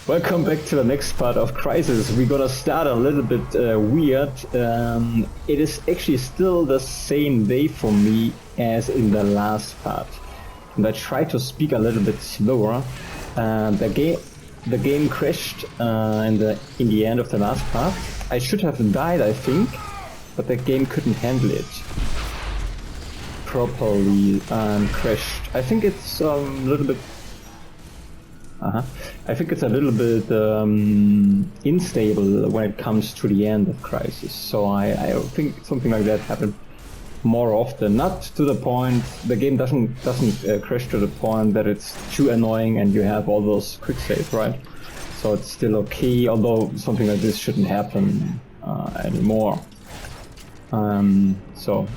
Welcome back to the next part of Crysis. We're gonna start a little bit weird. It is actually still the same day for me as in the last part. And I try to speak a little bit slower. The game crashed in the end of the last part. I should have died, I think, but the game couldn't handle it properly and crashed. I think it's a little bit. I think it's a little bit unstable when it comes to the end of Crysis. So I think something like that happened more often. Not to the point the game doesn't crash to the point that it's too annoying and you have all those quick saves, right? So it's still okay. Although something like this shouldn't happen anymore. So,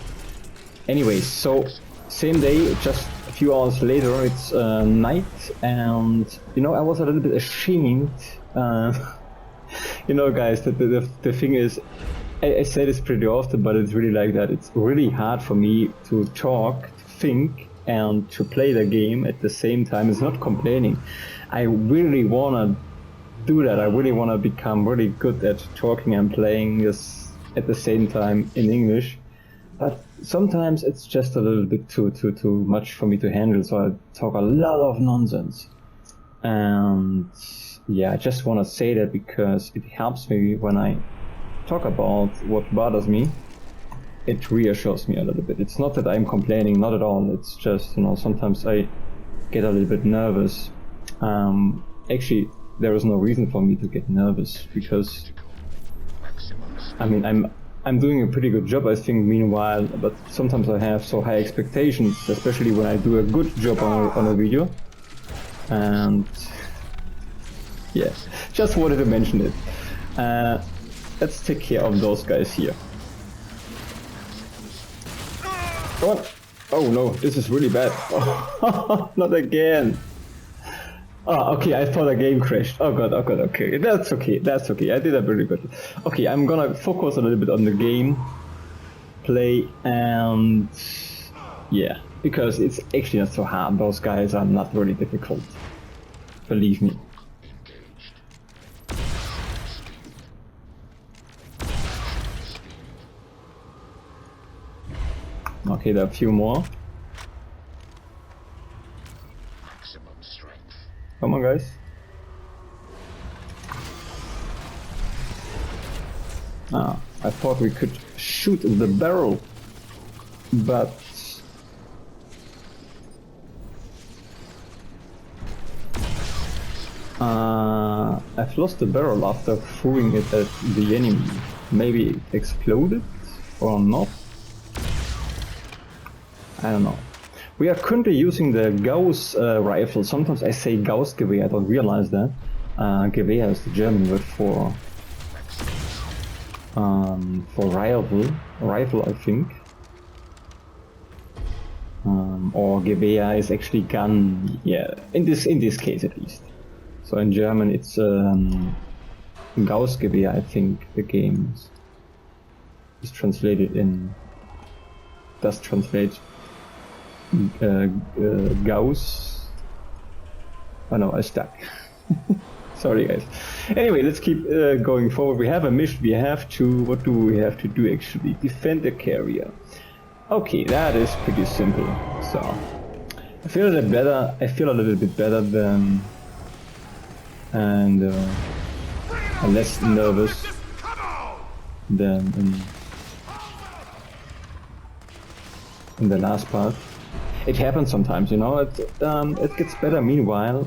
anyways, so same day, just a few hours later, it's night, and you know, I was a little bit ashamed. You know, guys, the thing is, I say this pretty often, but it's really like that. It's really hard for me to talk, to think, and to play the game at the same time. It's not complaining. I really wanna do that. I really wanna become really good at talking and playing this at the same time in English. But sometimes it's just a little bit too much for me to handle, so I talk a lot of nonsense. And yeah, I just want to say that because it helps me when I talk about what bothers me. It reassures me a little bit. It's not that I'm complaining, not at all. It's just, you know, sometimes I get a little bit nervous. Actually, there is no reason for me to get nervous because, I mean, I'm doing a pretty good job, I think, meanwhile, but sometimes I have so high expectations, especially when I do a good job on a video. And yeah, just wanted to mention it. Let's take care of those guys here. Come on! Oh no, this is really bad. Not again! Oh, okay, I thought the game crashed. Oh god, okay. That's okay, I did that really good. Okay, I'm gonna focus a little bit on the game play and yeah, because it's actually not so hard. Those guys are not really difficult. Believe me. Okay, there are a few more. Come on, guys. I thought we could shoot the barrel, but I've lost the barrel after throwing it at the enemy. Maybe it exploded or not? I don't know. We are currently using the Gauss rifle. Sometimes I say Gauss-Gewehr, I don't realize that. Gewehr is the German word for rifle, I think. Or Gewehr is actually gun, yeah, in this case at least. So in German it's Gauss-Gewehr, I think the game is translated in, does translate Gauss. Oh no, I stuck. Sorry guys. Anyway, let's keep going forward. We have a mission. We have to, what do we have to do actually? Defend the carrier. Okay, that is pretty simple. So I feel a little better. I feel a little bit better than and less nervous than in the last part. It happens sometimes, you know, it gets better meanwhile,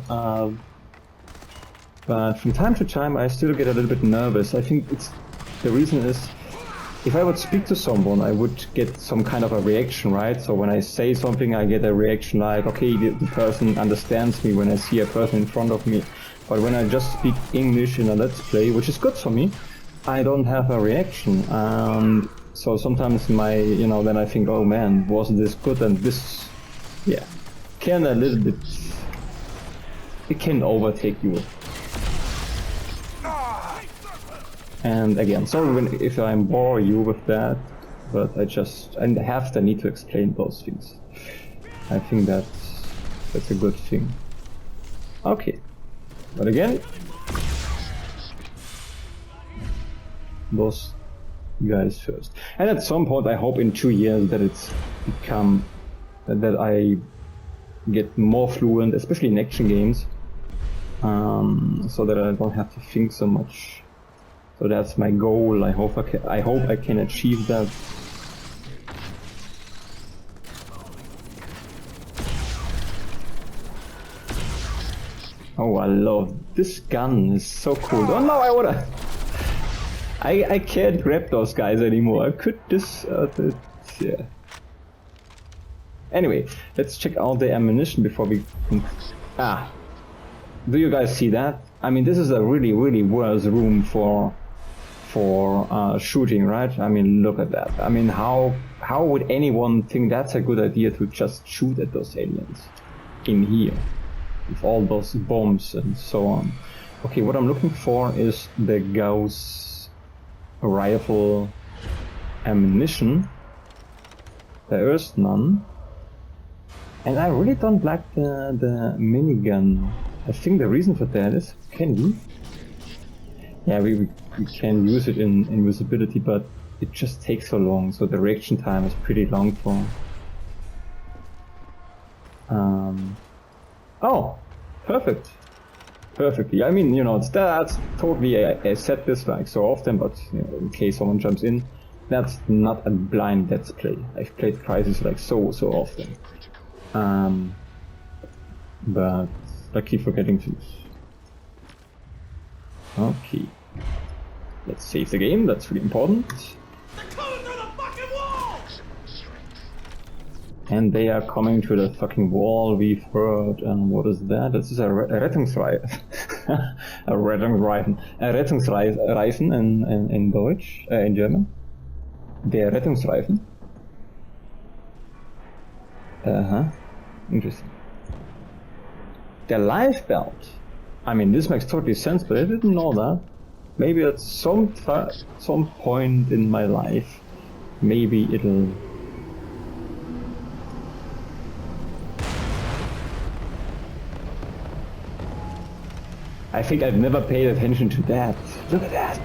but from time to time I still get a little bit nervous. I think the reason is, if I would speak to someone I would get some kind of a reaction, right? So when I say something I get a reaction like, okay, the person understands me when I see a person in front of me. But when I just speak English in a let's play, which is good for me, I don't have a reaction. So sometimes then I think, oh man, wasn't this good? And this, yeah, can a little bit, it can overtake you. And again, sorry if I bore you with that, but I have the need to explain those things. I think that's a good thing. Okay, but again, those guys first. And at some point, I hope in 2 years that it's become that I get more fluent, especially in action games, so that I don't have to think so much. So that's my goal. I hope I can achieve that. Oh, I love this gun. It's so cool. Oh no, I can't grab those guys anymore. I could just yeah. Anyway, let's check out the ammunition before we do you guys see that? I mean, this is a really worse room for shooting, right? I mean, look at that. I mean, how would anyone think that's a good idea to just shoot at those aliens in here with all those bombs and so on? Okay, what I'm looking for is the Gauss rifle ammunition. There is none. And I really don't like the minigun. I think the reason for that is, can we? Yeah, we can use it in invisibility, but it just takes so long, so the reaction time is pretty long for... Oh! Perfect! Perfectly. I mean, you know, that's totally... I said this like so often, but you know, in case someone jumps in, that's not a blind let's play. I've played Crysis like so often. But I keep forgetting to. Okay. Let's save the game, that's really important. And they are coming to the fucking wall, we've heard. And what is that? This is a Rettungsreifen. A Rettungsreifen in Deutsch, in German. Der Rettungsreifen. Interesting. The life belt. I mean, this makes totally sense, but I didn't know that. Maybe at some point in my life, maybe it'll... I think I've never paid attention to that. Look at that.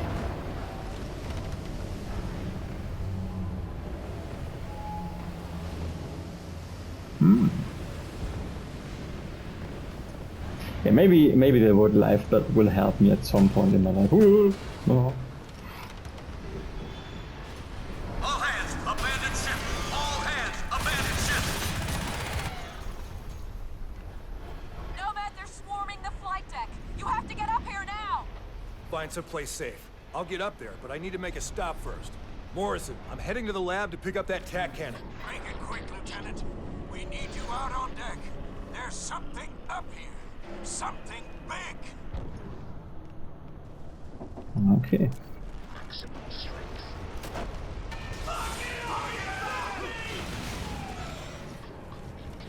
Yeah, maybe the word life that will help me at some point in my life. Oh. All hands, abandon ship! All hands, abandon ship! Nomad, they're swarming the flight deck. You have to get up here now. Find someplace safe. I'll get up there, but I need to make a stop first. Morrison, I'm heading to the lab to pick up that tac cannon. Make it quick, Lieutenant. We need you out on deck. There's something up here. Something big. Okay.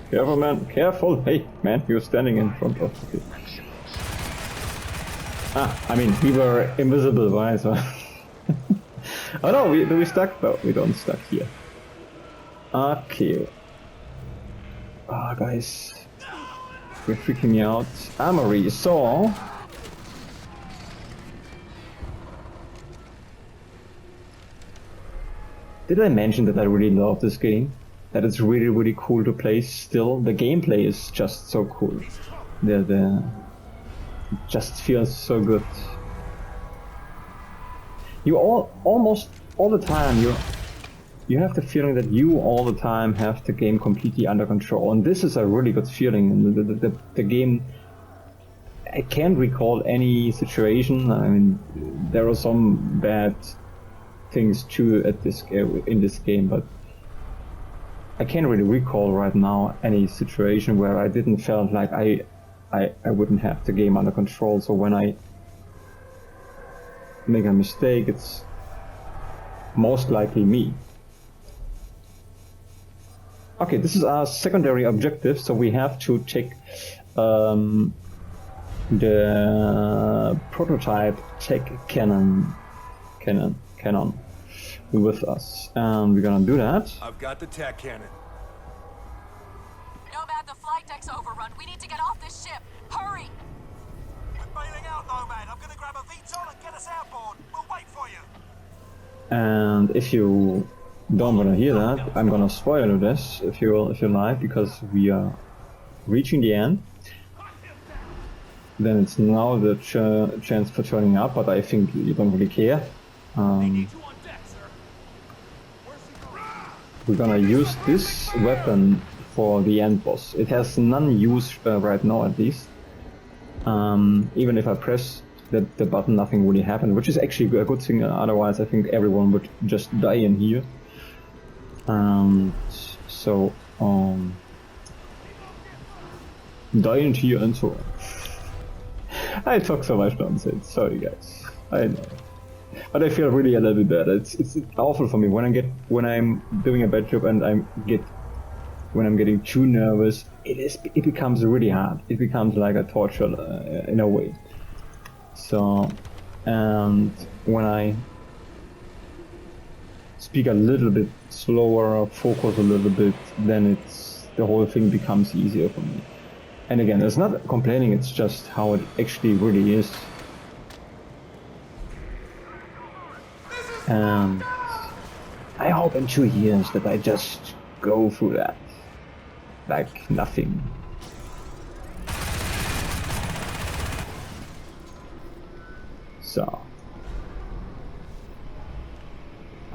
Careful, man. Careful. Hey, man, you're standing in front of it. I mean, we were invisible, right? So oh no, we stuck? No, we don't stuck here. Okay. Guys. You're freaking me out. Armory, so... Did I mention that I really love this game? That it's really cool to play still? The gameplay is just so cool. It just feels so good. You almost all the time, you have the feeling that you all the time have the game completely under control, and this is a really good feeling. The game, I can't recall any situation. I mean, there are some bad things too in this game, but I can't really recall right now any situation where I didn't felt like I wouldn't have the game under control. So when I make a mistake, it's most likely me. Okay, this is our secondary objective, so we have to take the prototype tech cannon with us, and we're gonna do that. I've got the tac cannon. Nomad, the flight deck's overrun. We need to get off this ship. Hurry! We're bailing out, Nomad. I'm gonna grab a VTOL and get us outboard. We'll wait for you. And if you don't want to hear that, I'm gonna spoil this if you like, because we are reaching the end. Then it's now the chance for turning up, but I think you don't really care. We're gonna use this weapon for the end boss. It has none use right now, at least. Even if I press the button, nothing really happened, which is actually a good thing. Otherwise, I think everyone would just die in here. So die in here and so on. I talk so much nonsense. Sorry, guys. I know. But I feel really a little bit bad. It's awful for me when I'm doing a bad job and when I'm getting too nervous. It becomes really hard. It becomes like a torture in a way. So, and when I speak a little bit slower or focus a little bit, then the whole thing becomes easier for me. And again, it's not complaining. It's just how it actually really is. And I hope in 2 years that I just go through that like nothing. So,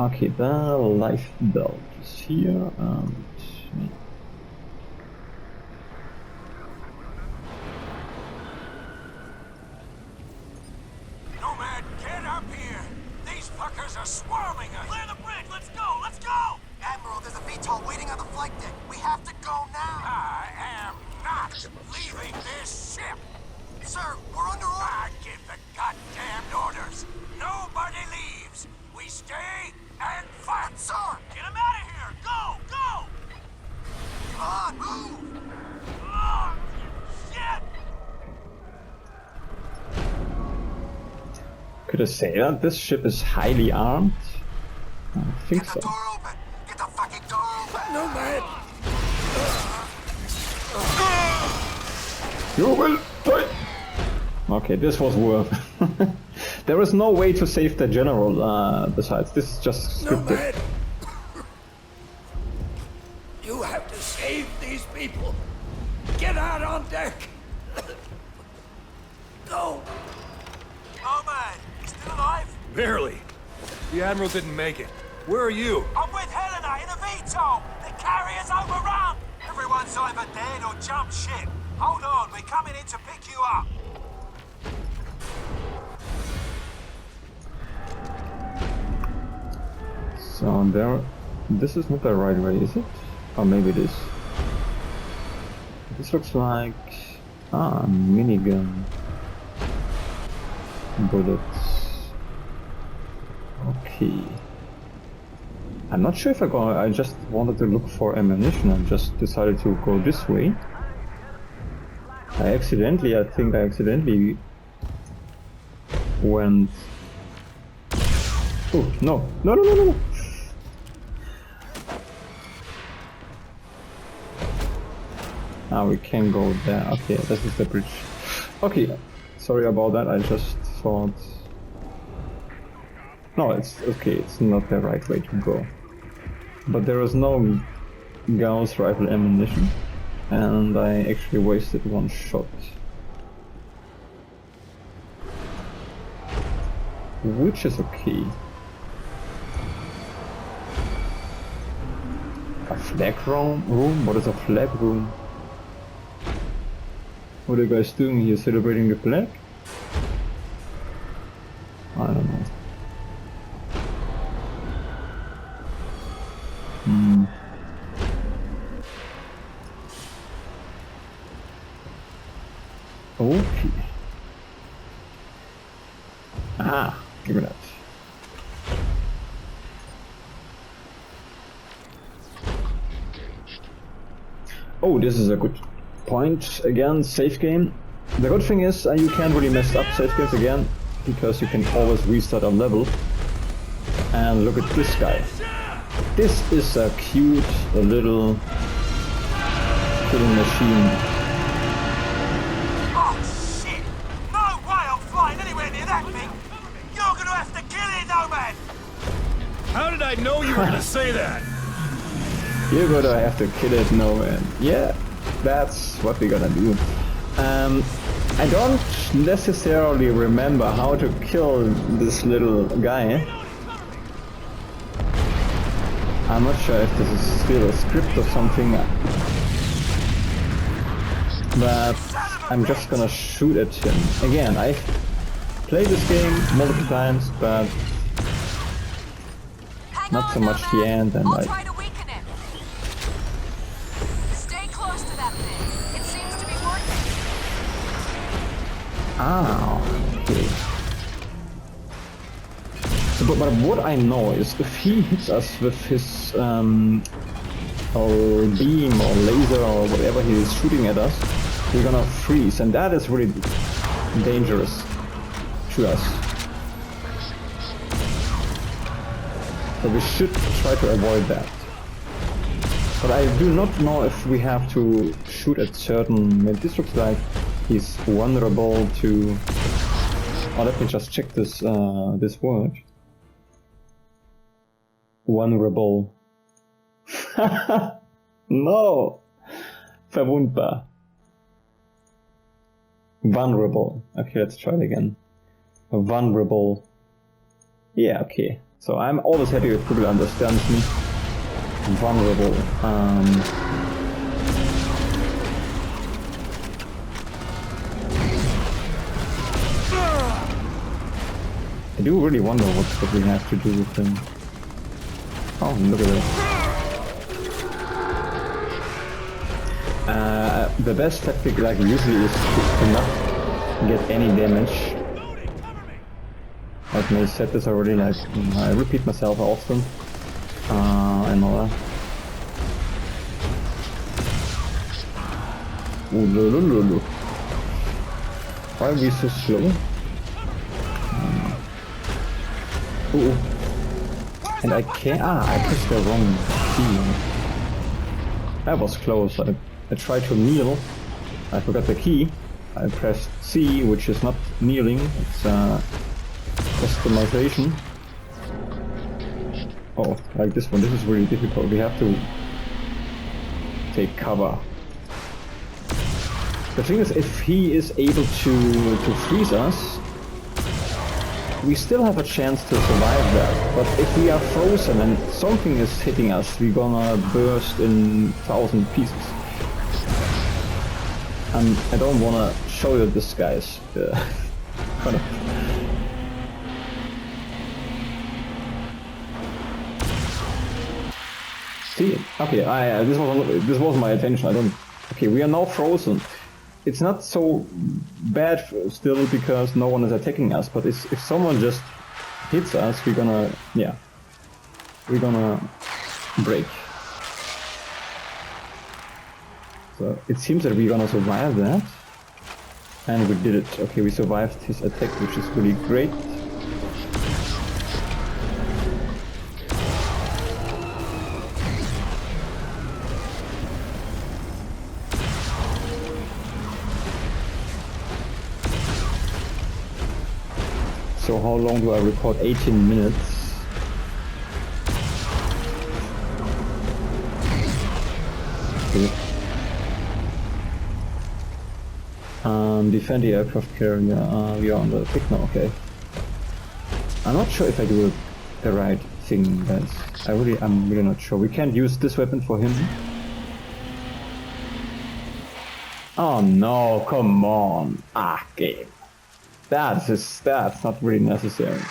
okay, the life belt is here, and Nomad, get up here! These fuckers are swarming us! Clear the bridge! Let's go! Let's go! Admiral, there's a VTOL waiting on the flight deck. We have to go now. I am not leaving this ship! Sir, we're under order. I give the goddamned orders! Nobody leaves! We stay and fight! Sir! Get him out of here! Go! Go! Come on, move! Oh, shit! could I say that this ship is highly armed? I think Get so. the door open! Get the fucking door open! Nomad! You will die! Okay, this was worth. There is no way to save the general besides. This is just scripted. Nomad! You have to save these people! Get out on deck! Go! Nomad, you still alive? Barely. The Admiral didn't make it. Where are you? I'm with Helena in a VTOL! The carrier's overrun! Everyone's either dead or jumped ship. Hold on, we're coming in to pick you up. So there, this is not the right way, is it? Or maybe it is. This looks like a minigun. Bullets. Okay. I'm not sure if I just wanted to look for ammunition and just decided to go this way. I think I accidentally went... Oh, no. No. Ah, we can go there. Okay, this is the bridge. Okay, sorry about that, I just thought... No, it's okay, it's not the right way to go. But there is no Gauss rifle ammunition, and I actually wasted one shot. Which is okay. A flag room? What is a flag room? What are you guys doing here? Celebrating the flag? I don't know. Okay. Ah, give me that. Oh, this is a good point. Again, save game. The good thing is you can't really mess up save games again, because you can always restart a level. And look at this guy. This is a cute little killing machine. Oh, shit! No way I'm flying anywhere near that thing! You're gonna have to kill it, Nomad! How did I know you were gonna say that? You're gonna have to kill it, no man. Yeah, that's what we're gonna do. I don't necessarily remember how to kill this little guy. I'm not sure if this is still a script or something. But I'm just gonna shoot at him. Again, I've played this game multiple times, but not so much the end, and I'll try to weaken him. Stay close to that thing. It seems to be working. Okay. So, but what I know is if he hits us with his or beam or laser or whatever he is shooting at us, we're gonna freeze, and that is really dangerous to us. So we should try to avoid that. But I do not know if we have to shoot at certain... This looks like he's vulnerable to... Oh, let me just check this this word. Vulnerable. No! Verwundbar. Vulnerable. Okay, let's try it again. Vulnerable. Yeah, okay. So I'm always happy if people understand me. Vulnerable. I do really wonder what we have to do with him. Oh, look at that. The best tactic, like usually, is to not get any damage. I've may said this already, like I repeat myself often. And all that. Ooh, why are we so slow? Ooh. And I can't. I pressed the wrong key. That was close. I tried to kneel. I forgot the key. I pressed C, which is not kneeling. It's customization. Oh, like this one. This is really difficult. We have to take cover. The thing is, if he is able to freeze us, we still have a chance to survive that. But if we are frozen and something is hitting us, we're gonna burst in 1,000 pieces. And I don't wanna show you this, guys. Kind of. See, okay, this wasn't my attention. I don't. Okay, we are now frozen. It's not so bad still because no one is attacking us, but if someone just hits us, we're gonna break. So it seems that we're gonna survive that, and we did it. Okay, we survived his attack, which is really great. So how long do I record? 18 minutes. Okay. Defend the aircraft carrier. We are on the signal. Okay. I'm not sure if I do the right thing, guys. I'm really not sure. We can't use this weapon for him. Oh no! Come on! Game. That's not really necessary.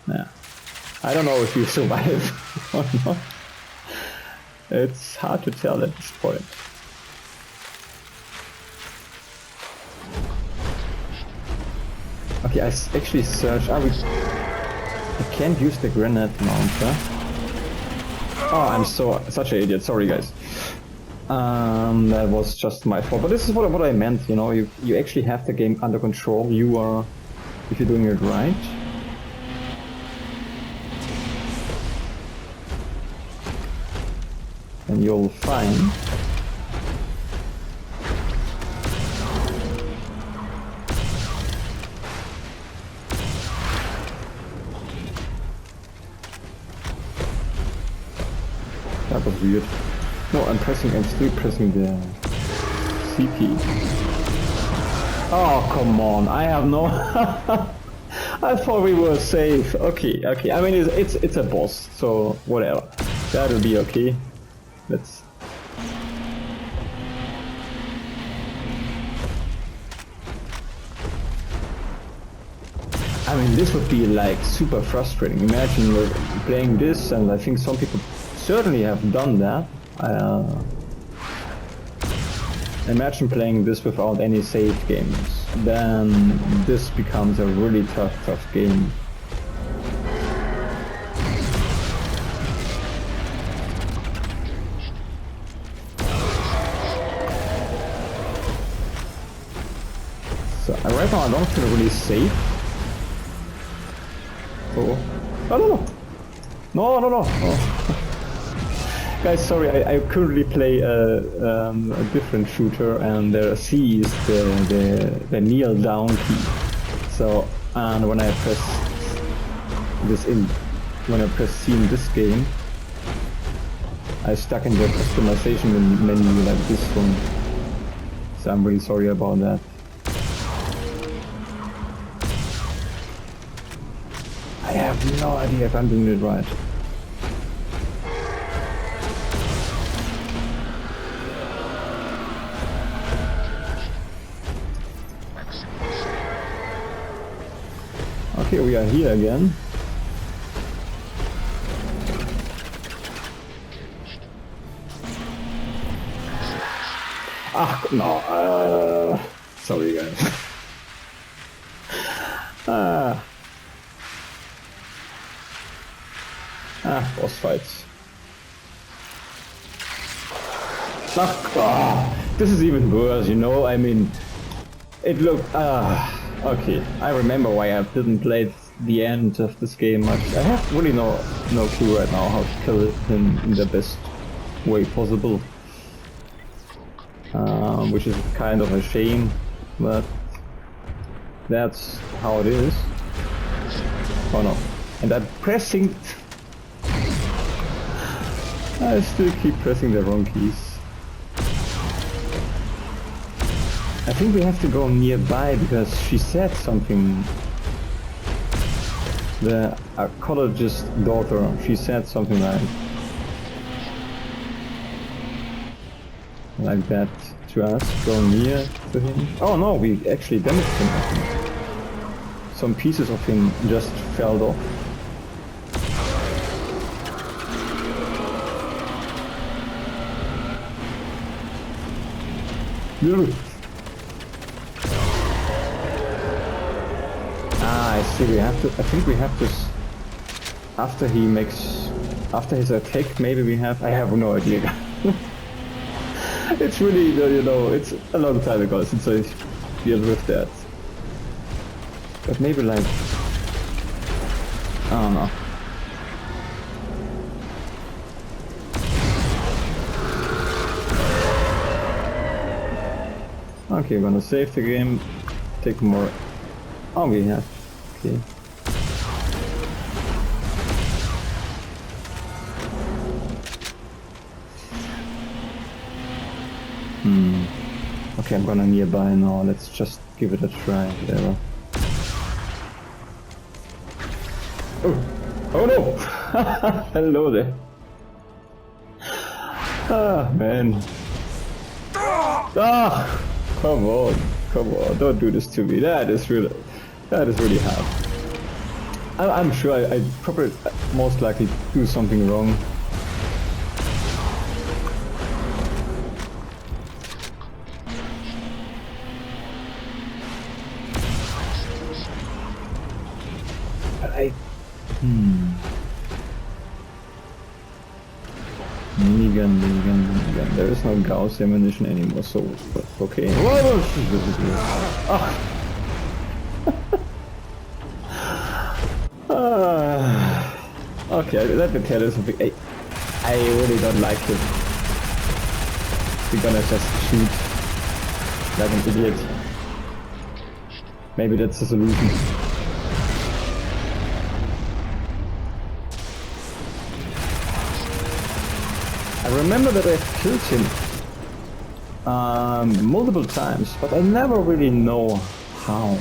Yeah. I don't know if you survive or not. It's hard to tell at this point. Okay, I actually searched. I can't use the grenade launcher. Oh, I'm such an idiot. Sorry, guys. That was just my fault. But this is what I meant. You know, you actually have the game under control. If you're doing it right. And you'll find That was weird. No, I'm still pressing the C key. Oh, come on, I have no... I thought we were safe. Okay, I mean, it's a boss, so whatever. That'll be okay. Let's... I mean, this would be like super frustrating. Imagine playing this, and I think some people certainly have done that. Imagine playing this without any save games. Then this becomes a really tough game. So right now I don't feel really safe. Oh, no. Oh. Guys, sorry, I currently play a different shooter, and C is the kneel down key. So, and when I press C in this game, I stuck in the customization menu like this one. So I'm really sorry about that. I have no idea if I'm doing it right. Okay, we are here again. Ah, no. Sorry, guys. Boss fights. This is even worse, you know. I mean, it looked. Okay, I remember why I didn't play the end of this game much. I have really no clue right now how to kill him in the best way possible. Which is kind of a shame, but that's how it is. Oh no, and I'm pressing... I still keep pressing the wrong keys. I think we have to go nearby because she said something. The archaeologist's daughter, she said something like that to us. Go near to him. Oh no, we actually damaged him, I think. Some pieces of him just fell off. I see, I think we have to, after his attack, maybe we have, I have no idea. It's really, you know, it's a long time ago since I dealt with that. But maybe like, I don't know. Okay, we're gonna save the game, take more. Oh, we have. Okay. Okay, I'm gonna nearby now. Let's just give it a try. Whatever. Oh no! Hello there. Ah, man. Ah! Come on, don't do this to me. That is really hard. I'm sure I probably most likely do something wrong. But Minigun. There is no Gauss ammunition anymore, so okay. Okay, let me tell you something. I really don't like it. We're gonna just shoot like an idiot. Maybe that's the solution. remember that I've killed him multiple times, but I never really know how.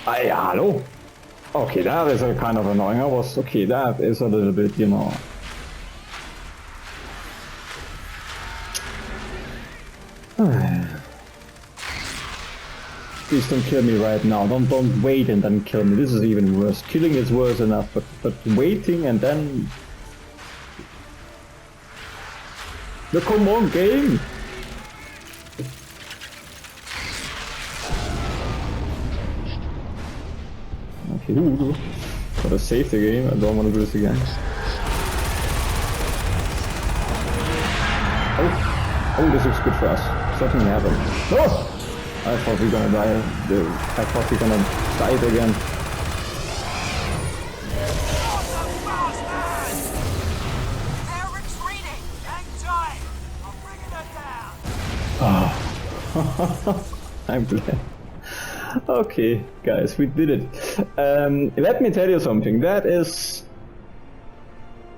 Hello? Okay, that is a kind of annoying. Okay, that is a little bit, you know. Please don't kill me right now. Don't wait and then kill me. This is even worse. Killing is worse enough, but waiting and then. No, come on, game. Okay, gotta save the game. I don't want to do this again. Oh, this looks good for us. Something happened. Oh! I thought we were gonna die. I thought we were gonna die it again. They're retreating! Hang tight! I'm bringing her down! I'm glad. Okay, guys, we did it. Let me tell you something. That is...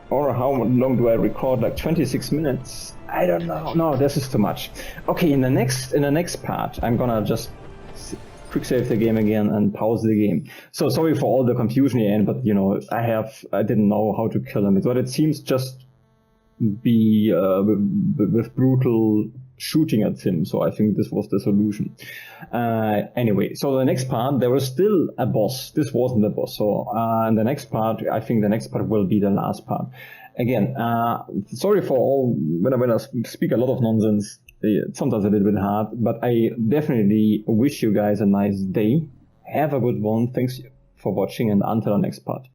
Or how long do I record? Like 26 minutes? I don't know. No, this is too much. Okay, in the next part, I'm gonna just quick save the game again and pause the game. So sorry for all the confusion here, but you know, I didn't know how to kill him. But it seems just be with brutal shooting at him. So I think this was the solution. Anyway, so the next part, there was still a boss. This wasn't the boss. So in the next part, I think the next part will be the last part. Again, sorry for all, when I speak a lot of nonsense, it's sometimes a little bit hard, but I definitely wish you guys a nice day. Have a good one. Thanks for watching, and until the next part.